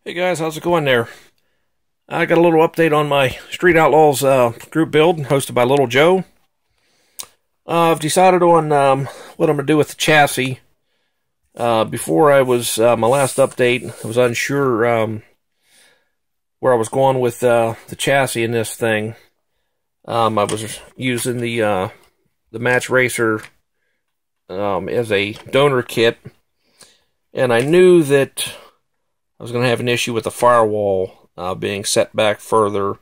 Hey guys, how's it going there? I got a little update on my Street Outlaws group build hosted by Little Joe. I've decided on what I'm going to do with the chassis. Before I was, my last update, I was unsure where I was going with the chassis in this thing. I was using the Match Racer as a donor kit, and I knew that I was going to have an issue with the firewall being set back further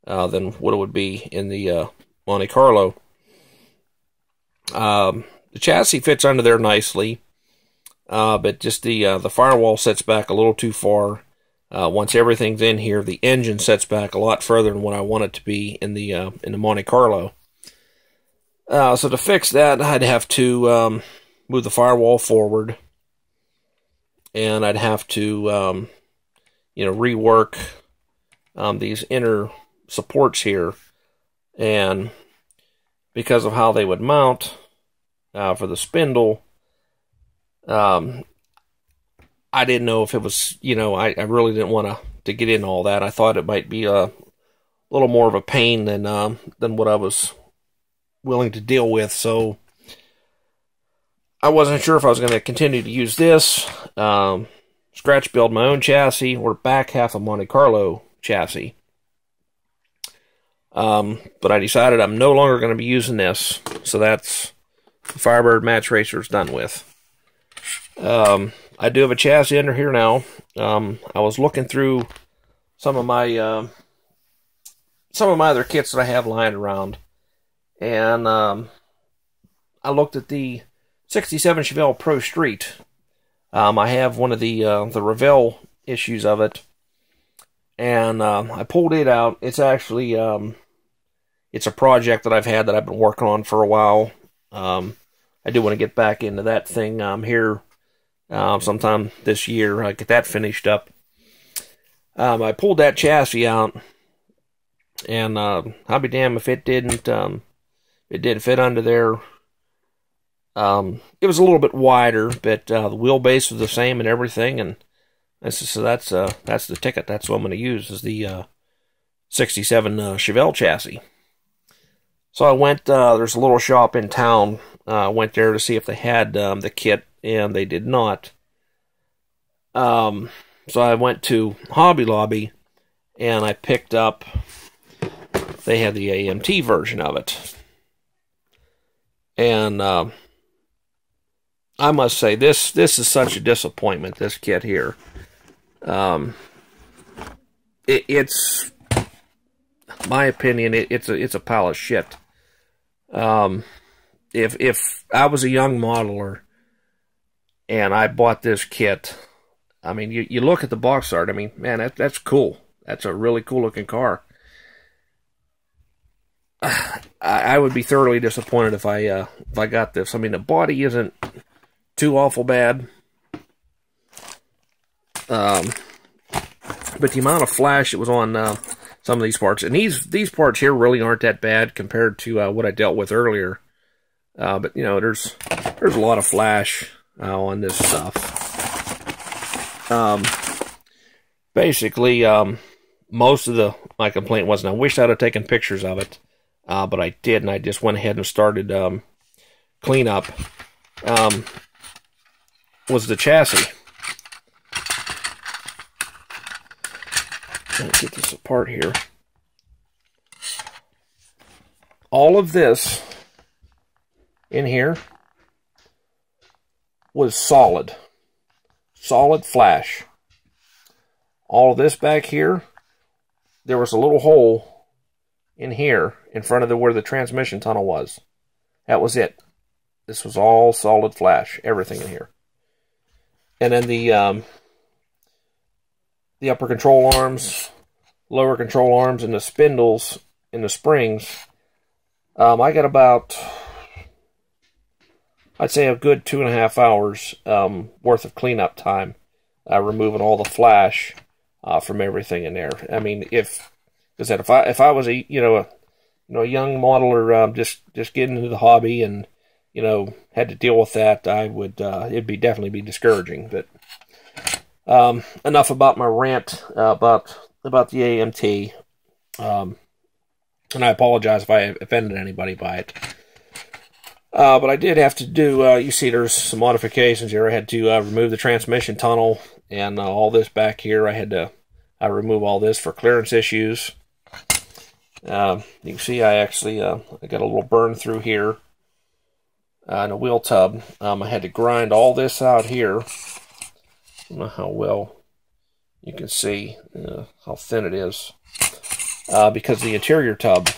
than what it would be in the Monte Carlo. The chassis fits under there nicely, but just the firewall sets back a little too far. Once everything's in here, the engine sets back a lot further than what I want it to be in the Monte Carlo. So to fix that, I'd have to move the firewall forward, and I'd have to rework these inner supports here. And because of how they would mount for the spindle, I didn't know if it was, I really didn't want to get into all that. I thought it might be a little more of a pain than what I was willing to deal with. So I wasn't sure if I was going to continue to use this, scratch build my own chassis, or back half a Monte Carlo chassis. But I decided I'm no longer going to be using this. So that's the Firebird Match Racer is done with. I do have a chassis under here now. I was looking through some of my other kits that I have lying around, and I looked at the 67 Chevelle Pro Street. I have one of the Revell issues of it, and I pulled it out. It's actually it's a project that I've been working on for a while. I do want to get back into that thing here sometime this year. I get that finished up. I pulled that chassis out, and I'll be damned if it didn't fit under there. It was a little bit wider, but the wheelbase was the same and everything, and that's the ticket. That's what I'm going to use, is the 67 Chevelle chassis. So I went, there's a little shop in town. I went there to see if they had the kit, and they did not. So I went to Hobby Lobby, and I picked up, they had the AMT version of it. And I must say, this is such a disappointment, this kit here. It's my opinion, it's a pile of shit. If I was a young modeler and I bought this kit, I mean, you look at the box art, I mean, man, that's cool. That's a really cool looking car. I would be thoroughly disappointed if I got this. I mean, the body isn't too awful bad, but the amount of flash that was on some of these parts, and these parts here really aren't that bad compared to what I dealt with earlier. But there's a lot of flash on this stuff. Basically, most of my complaint was, and I wish I'd have taken pictures of it, but I did, and I just went ahead and started cleanup. Was the chassis. Let's get this apart here. All of this in here was solid flash. All of this back here, there was a little hole in here in front of where the transmission tunnel was. That was it. This was all solid flash, everything in here. And then the upper control arms, lower control arms, and the spindles and the springs, I got about, I'd say, a good 2.5 hours worth of cleanup time, removing all the flash from everything in there. I mean, if I was a young modeler just getting into the hobby and had to deal with that, I would it'd definitely be discouraging. But Enough about my rant about the AMT. And I apologize if I offended anybody by it. But I did have to do, you see there's some modifications here. I had to remove the transmission tunnel and all this back here. I had to remove all this for clearance issues. You can see I actually I got a little burn through here in a wheel tub. I had to grind all this out here. I don't know how well you can see how thin it is. Because the interior tub,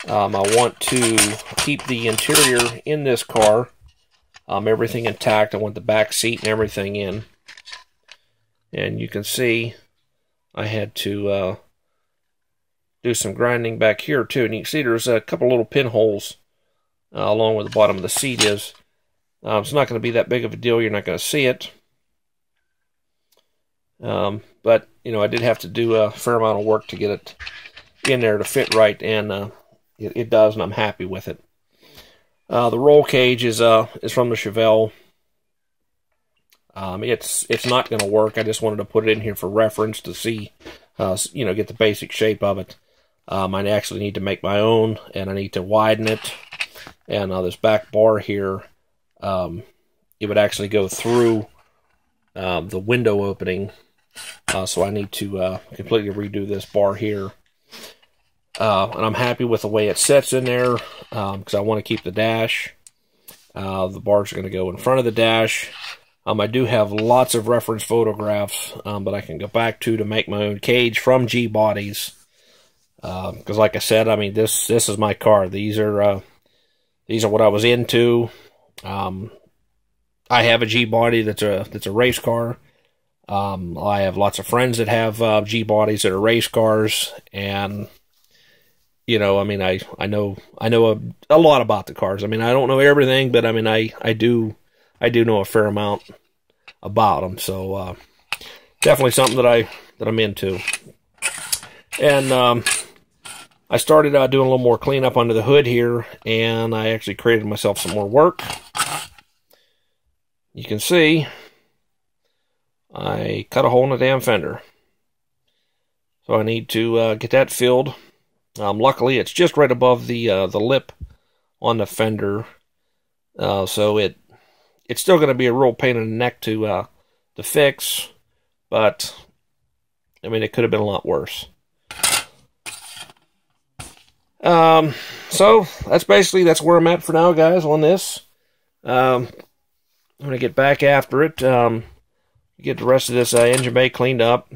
I want to keep the interior in this car, everything intact. I want the back seat and everything in. And you can see I had to do some grinding back here too. And you can see there's a couple little pinholes along where the bottom of the seat is. It's not going to be that big of a deal. You're not going to see it. But, you know, I did have to do a fair amount of work to get it in there to fit right, and it does, and I'm happy with it. The roll cage is from the Chevelle. It's not going to work. I just wanted to put it in here for reference to see, you know, get the basic shape of it. I actually need to make my own, and I need to widen it. And this back bar here, it would actually go through the window opening. So I need to completely redo this bar here. And I'm happy with the way it sits in there because I want to keep the dash. The bars are going to go in front of the dash. I do have lots of reference photographs that I can go back to make my own cage from G bodies. Because like I said, I mean, this is my car. These are what I was into. I have a G body that's a race car. I have lots of friends that have G bodies that are race cars, and you know, I mean, I know a lot about the cars. I mean, I don't know everything, but I mean, I do know a fair amount about them. So definitely something that I'm into. And I started doing a little more cleanup under the hood here, and I actually created myself some more work. You can see I cut a hole in the damn fender. So I need to get that filled. Luckily, it's just right above the lip on the fender. So it's still going to be a real pain in the neck to fix. But, I mean, it could have been a lot worse. So, that's where I'm at for now, guys, on this. I'm going to get back after it. Get the rest of this engine bay cleaned up.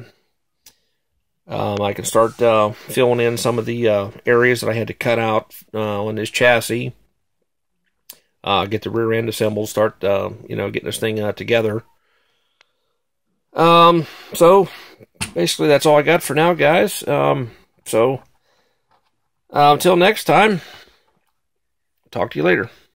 I can start filling in some of the areas that I had to cut out on this chassis. Get the rear end assembled, start you know, getting this thing together. So basically that's all I got for now, guys. So until next time, talk to you later.